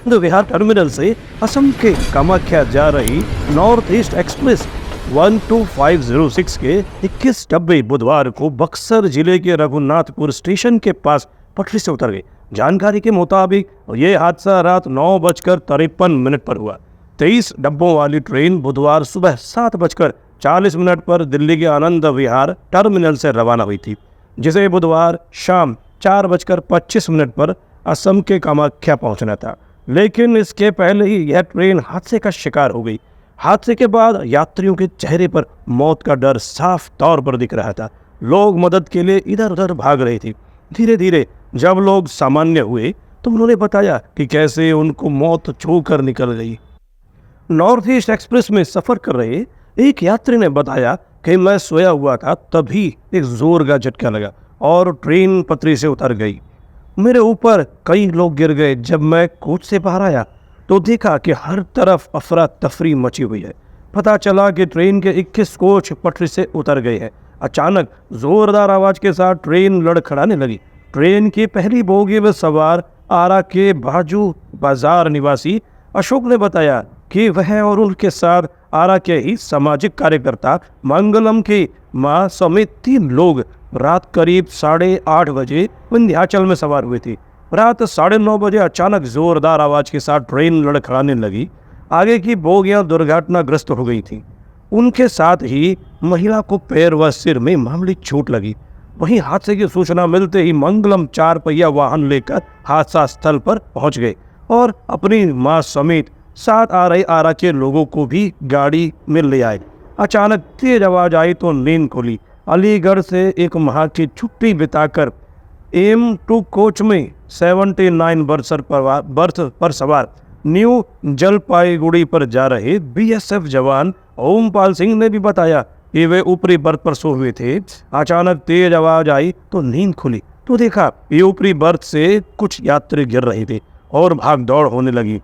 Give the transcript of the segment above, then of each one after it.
Anand Vihar terminal से असम के कामाख्या जा रही नॉर्थ ईस्ट एक्सप्रेस 12506 के 21 डब्बे बुधवार को बक्सर जिले के रघुनाथपुर स्टेशन के पास पटरी से उतर गई। जानकारी के मुताबिक ये हादसा रात 9:53 पर हुआ। 23 डब्बों वाली ट्रेन बुधवार सुबह 7:40 पर दिल्ली के आनंद विहार टर्मिनल से रवाना हुई थी, जिसे बुधवार शाम 4:25 पर असम के कामाख्या पहुंचना था। लेकिन इसके पहले ही यह ट्रेन हादसे का शिकार हो गई। हादसे के बाद यात्रियों के चेहरे पर मौत का डर साफ तौर पर दिख रहा था। लोग मदद के लिए इधर उधर भाग रहे थे। धीरे धीरे जब लोग सामान्य हुए तो उन्होंने बताया कि कैसे उनको मौत छू कर निकल गई। नॉर्थ ईस्ट एक्सप्रेस में सफर कर रहे एक यात्री ने बताया कि मैं सोया हुआ था, तभी एक जोर का झटका लगा और ट्रेन पटरी से उतर गई। मेरे ऊपर कई लोग गिर गए। जब मैं कोच से बाहर आया तो देखा कि हर तरफ अफरा तफरी मची हुई है। पता चला कि ट्रेन के 21 कोच पटरी से उतर गए हैं। अचानक जोरदार आवाज के साथ ट्रेन लड़खड़ाने लगी। ट्रेन की पहली बोगी में सवार आरा के बाजू बाजार निवासी अशोक ने बताया कि वह और उनके साथ आरा के ही सामाजिक कार्यकर्ता मंगलम की मां समेत 3 लोग रात करीब 8:30 बजे विंध्याचल में सवार हुए थे। रात 9:30 बजे अचानक जोरदार आवाज के साथ ट्रेन लड़खड़ाने लगी। आगे की बोगियां दुर्घटनाग्रस्त हो गई थी। उनके साथ ही महिला को पैर व सिर में मामूली चोट लगी। वहीं हादसे की सूचना मिलते ही मंगलम 4 पहिया वाहन लेकर हादसा स्थल पर पहुंच गए और अपनी मां समेत साथ आ रहे आरा के लोगों को भी गाड़ी में ले आए। अचानक तेज आवाज आई तो नींद खुली। अलीगढ़ से एक माह की छुट्टी बिताकर AM2 कोच में 79 बर्थ पर सवार न्यू जलपाईगुड़ी पर जा रहे BSF जवान ओमपाल सिंह ने भी बताया कि वे ऊपरी बर्थ पर सो हुए थे। अचानक तेज आवाज आई तो नींद खुली तो देखा ये ऊपरी बर्थ से कुछ यात्री गिर रहे थे और भाग दौड़ होने लगी।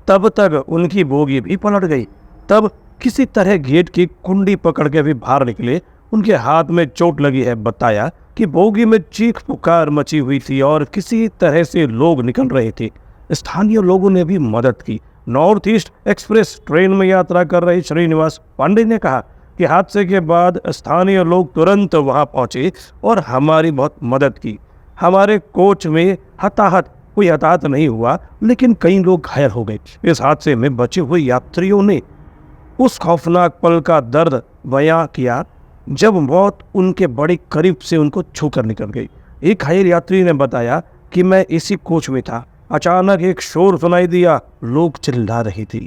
तब तक उनकी बोगी भी पलट गई। तब किसी तरह गेट की कुंडी पकड़ के भी बाहर निकले। उनके हाथ में चोट लगी है। बताया कि बोगी में चीख पुकार मची हुई थी और किसी तरह से लोग निकल रहे थे। स्थानीय लोगों ने भी मदद की। नॉर्थ ईस्ट एक्सप्रेस ट्रेन में यात्रा कर रहे श्रीनिवास पांडे ने कहा कि हादसे के बाद स्थानीय लोग तुरंत वहां पहुंचे और हमारी बहुत मदद की। हमारे कोच में कोई हताहत नहीं हुआ, लेकिन कई लोग घायल हो गए। इस हादसे में बचे हुए यात्रियों ने उस खौफनाक पल का दर्द बयां किया जब मौत उनके बड़े करीब से उनको छूकर निकल गई। एक घायल यात्री ने बताया कि मैं इसी कोच में था। अचानक एक शोर सुनाई दिया। लोग चिल्ला रहे थे।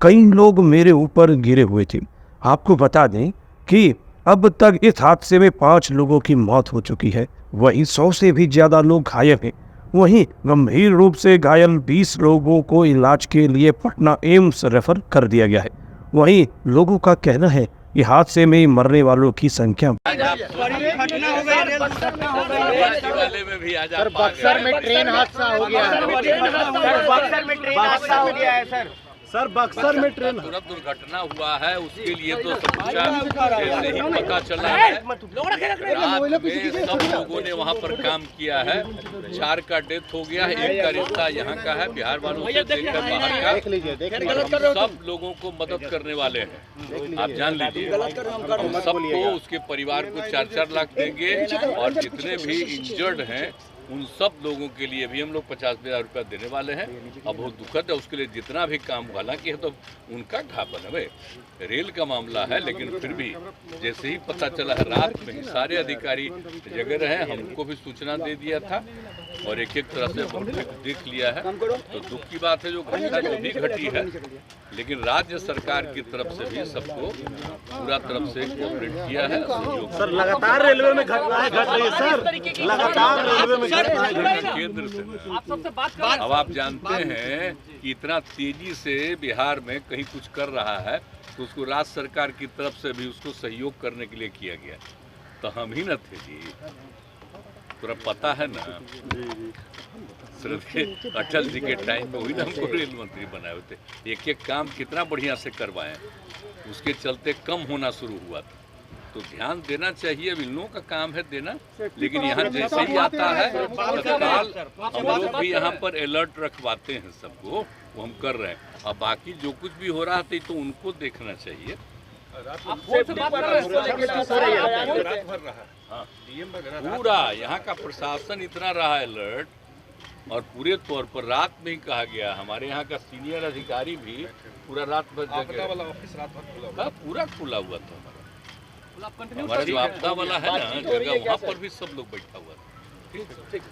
कई लोग मेरे ऊपर गिरे हुए थे। आपको बता दें कि अब तक इस हादसे में 5 लोगों की मौत हो चुकी है। वहीं 100 से भी ज्यादा लोग घायल हैं। वहीं गंभीर रूप से घायल 20 लोगों को इलाज के लिए पटना एम्स रेफर कर दिया गया है। वहीं लोगों का कहना है कि हादसे में मरने वालों की संख्या बक्सर में ट्रेन हादसा हो गया है सर बक्सर में ट्रेन तुरंत दुर्घटना हुआ है। उसके लिए तो नहीं पता चला है। रात में सब लोगों ने वहाँ पर काम किया है। 4 का डेथ हो गया है। 1 का रिश्ता यहाँ का है, बिहार वालों से देखकर बाहर का। सब लोगों को मदद करने वाले हैं। आप जान लीजिए, हम सबको उसके परिवार को 4-4 लाख देंगे और जितने भी इंजर्ड हैं उन सब लोगों के लिए भी हम लोग 50,000 रुपया देने वाले हैं। अब बहुत दुखद है उसके लिए जितना भी काम, हालांकि है तो उनका ढापन है, रेल का मामला है, लेकिन फिर भी जैसे ही पता चला है रात में ही सारे अधिकारी जगह रहे। हमको भी सूचना दे दिया था और एक तरह से देख लिया है। तो दुख की बात है जो घटना जो भी घटी है, लेकिन राज्य सरकार की तरफ से भी सबको पूरा तरफ से कोऑपरेट किया है। सर लगातार रेलवे में घटनाएं घट रही है सर, लगातार रेलवे में केंद्र से। अब आप जानते हैं कि इतना तेजी से बिहार में कहीं कुछ कर रहा है तो उसको राज्य सरकार की तरफ से भी उसको सहयोग करने के लिए किया गया। तो हम ही न थे जी, पूरा पता है ना। अटल जी के टाइम में वही ना हमको रेल मंत्री बनाए हुए थे। एक काम कितना बढ़िया से करवाएं, उसके चलते कम होना शुरू हुआ था। तो ध्यान देना चाहिए। अब इन लोगों का काम है देना, लेकिन यहाँ जैसे ही आता है तत्काल हम लोग भी यहाँ पर अलर्ट रखवाते हैं सबको, वो हम कर रहे हैं। और बाकी जो कुछ भी हो रहा था तो उनको देखना चाहिए। पूरा यहाँ का प्रशासन इतना रहा अलर्ट, और पूरे तौर पर रात में ही कहा गया, हमारे यहाँ का सीनियर अधिकारी भी पूरा रात भर जगह वाला ऑफिस रात भर खुला हुआ, पूरा खुला हुआ था हमारा जो आपदा वाला है ना जगह, वहाँ पर भी सब लोग बैठा हुआ था। ठीक।